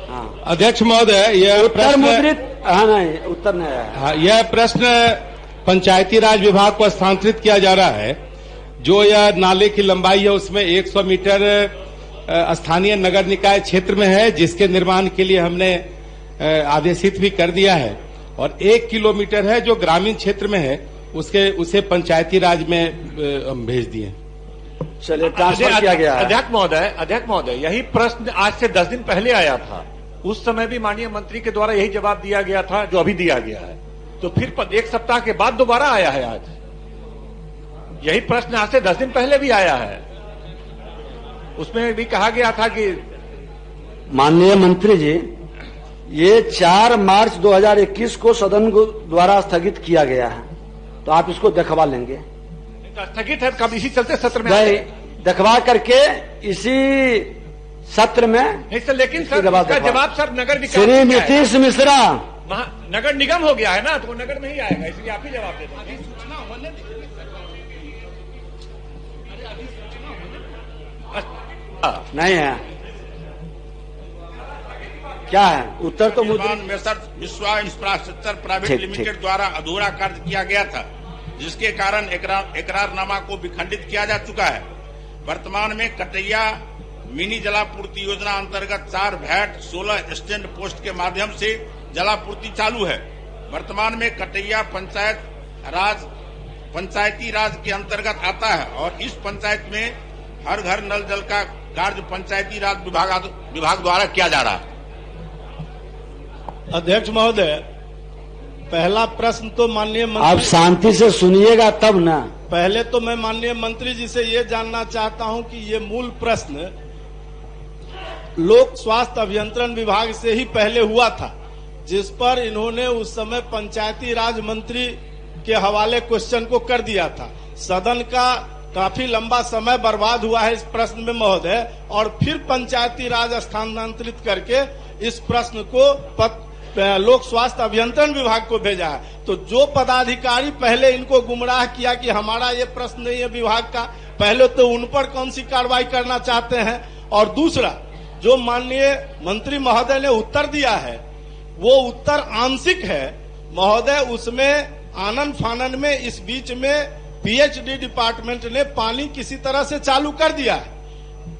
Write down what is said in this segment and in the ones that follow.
अध्यक्ष महोदय, यह उत्तर मुद्रित नहीं, उत्तर नहीं आया। हाँ, यह प्रश्न पंचायती राज विभाग को स्थानांतरित किया जा रहा है। जो यह नाले की लंबाई है उसमें 100 मीटर स्थानीय नगर निकाय क्षेत्र में है, जिसके निर्माण के लिए हमने आदेशित भी कर दिया है, और 1 किलोमीटर है जो ग्रामीण क्षेत्र में है, उसे पंचायती राज में हम भेज दिए। चलिए, ट्रांसफर किया गया है। अध्यक्ष महोदय, यही प्रश्न आज से 10 दिन पहले आया था। उस समय भी माननीय मंत्री के द्वारा यही जवाब दिया गया था जो अभी दिया गया है। तो फिर 1 सप्ताह के बाद दोबारा आया है। आज यही प्रश्न आज से 10 दिन पहले भी आया है। उसमें भी कहा गया था कि माननीय मंत्री जी, ये 4 मार्च 2021 को सदन द्वारा स्थगित किया गया है, तो आप इसको दिखवा लेंगे। स्थगित है, कब इसी चलते सत्र में दिखवा करके इसी सत्र में नहीं सर, लेकिन सर इसका जवाब सर नगर निगम श्री नीतीश मिश्रा नगर निगम हो गया है ना, तो नगर में ही आएगा, इसलिए आप ही जवाब दे दें। नहीं है, क्या है उत्तर? तो विश्वा इंफ्रास्ट्रक्चर प्राइवेट लिमिटेड द्वारा अधूरा कार्य किया गया था, जिसके कारण इकरारनामा को विखंडित किया जा चुका है। वर्तमान में कटैया मिनी जलापूर्ति योजना अंतर्गत 4 वैट 16 स्टैंड पोस्ट के माध्यम से जलापूर्ति चालू है। वर्तमान में कटैया पंचायती राज के अंतर्गत आता है, और इस पंचायत में हर घर नल जल का कार्य पंचायती राज विभाग द्वारा किया जा रहा है। अध्यक्ष महोदय, पहला प्रश्न तो माननीय मंत्री, आप शांति से सुनिएगा तब ना। पहले तो मैं माननीय मंत्री जी से ये जानना चाहता हूं कि ये मूल प्रश्न लोक स्वास्थ्य अभियंत्रण विभाग से ही पहले हुआ था, जिस पर इन्होंने उस समय पंचायती राज मंत्री के हवाले क्वेश्चन को कर दिया था। सदन का काफी लंबा समय बर्बाद हुआ है इस प्रश्न में महोदय, और फिर पंचायती राज स्थानांतरित करके इस प्रश्न को लोक स्वास्थ्य अभियंत्रण विभाग को भेजा है। तो जो पदाधिकारी पहले इनको गुमराह किया कि हमारा ये प्रश्न नहीं है विभाग का, पहले तो उन पर कौन सी कार्रवाई करना चाहते हैं, और दूसरा जो माननीय मंत्री महोदय ने उत्तर दिया है वो उत्तर आंशिक है महोदय। उसमें आनन फानन में इस बीच में पीएचडी डिपार्टमेंट ने पानी किसी तरह से चालू कर दिया है।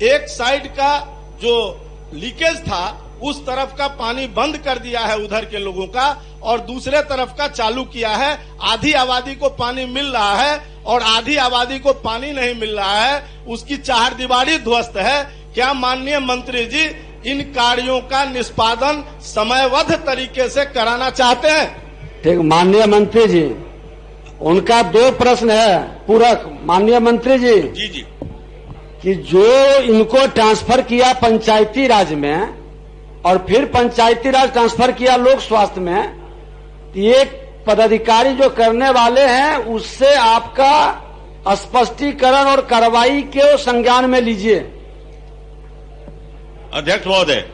एक साइड का जो लीकेज था उस तरफ का पानी बंद कर दिया है उधर के लोगों का, और दूसरे तरफ का चालू किया है। आधी आबादी को पानी मिल रहा है और आधी आबादी को पानी नहीं मिल रहा है, उसकी चारदीवारी ध्वस्त है। क्या माननीय मंत्री जी इन कार्यों का निष्पादन समयबद्ध तरीके से कराना चाहते हैं? ठीक, माननीय मंत्री जी, उनका 2 प्रश्न है पूरक। माननीय मंत्री जी, जी कि जो इनको ट्रांसफर किया पंचायती राज में और फिर पंचायती राज ट्रांसफर किया लोक स्वास्थ्य में, ये पदाधिकारी जो करने वाले हैं उससे आपका स्पष्टीकरण और कार्रवाई के संज्ञान में लीजिए। अध्यक्ष महोदय,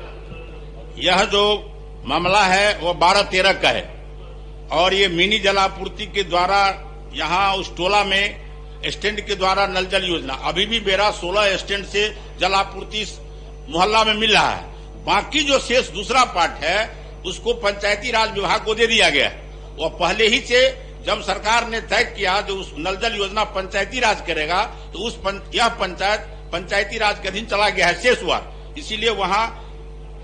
यह जो मामला है वो 12-13 का है, और ये मिनी जलापूर्ति के द्वारा यहाँ उस टोला में स्टैंड के द्वारा नल जल योजना, अभी भी मेरा 16 स्टैंड से जलापूर्ति मोहल्ला में मिल रहा है। बाकी जो शेष दूसरा पार्ट है उसको पंचायती राज विभाग को दे दिया गया है। वो पहले ही से जब सरकार ने तय किया जो उस नल जल योजना पंचायती राज करेगा, तो यह पंचायती राज के अधीन चला गया है शेष वार, इसीलिए वहाँ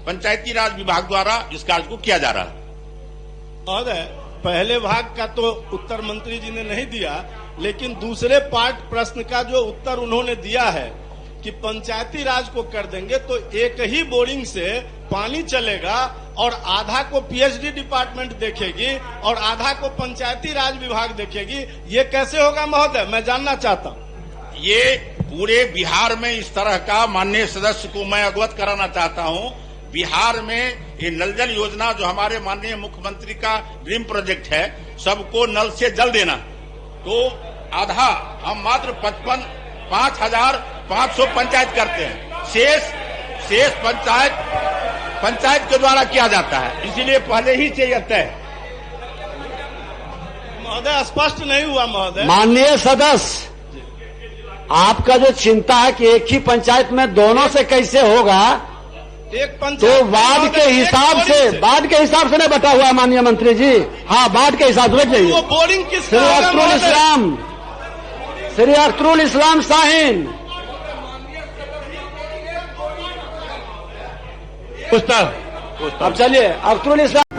पंचायती राज विभाग द्वारा इस कार्य को किया जा रहा है। और पहले भाग का तो उत्तर मंत्री जी ने नहीं दिया, लेकिन दूसरे पार्ट प्रश्न का जो उत्तर उन्होंने दिया है कि पंचायती राज को कर देंगे तो एक ही बोरिंग से पानी चलेगा, और आधा को पीएचडी डिपार्टमेंट देखेगी और आधा को पंचायती राज विभाग देखेगी। ये कैसे होगा महोदय, मैं जानना चाहता हूँ। ये पूरे बिहार में इस तरह का माननीय सदस्य को मैं अवगत कराना चाहता हूँ। बिहार में ये नल जल योजना जो हमारे माननीय मुख्यमंत्री का ड्रीम प्रोजेक्ट है, सबको नल से जल देना, तो आधा हम मात्र 5,500 पंचायत करते हैं, शेष पंचायत के द्वारा किया जाता है, इसीलिए पहले ही से यह तय। महोदय स्पष्ट नहीं हुआ महोदय। माननीय सदस्य, आपका जो चिंता है कि एक ही पंचायत में दोनों से कैसे होगा, एक तो पंचायत वार्ड के हिसाब से नहीं बटा हुआ है माननीय मंत्री जी। हाँ, वार्ड के हिसाब से जाइए। वो बोरिंग किसका श्री होगा अख्तरुल महोदय? इस्लाम, श्री अख्तरुल इस्लाम शाहीन। पूछता अब चलिए, अख्तरुल इस्लाम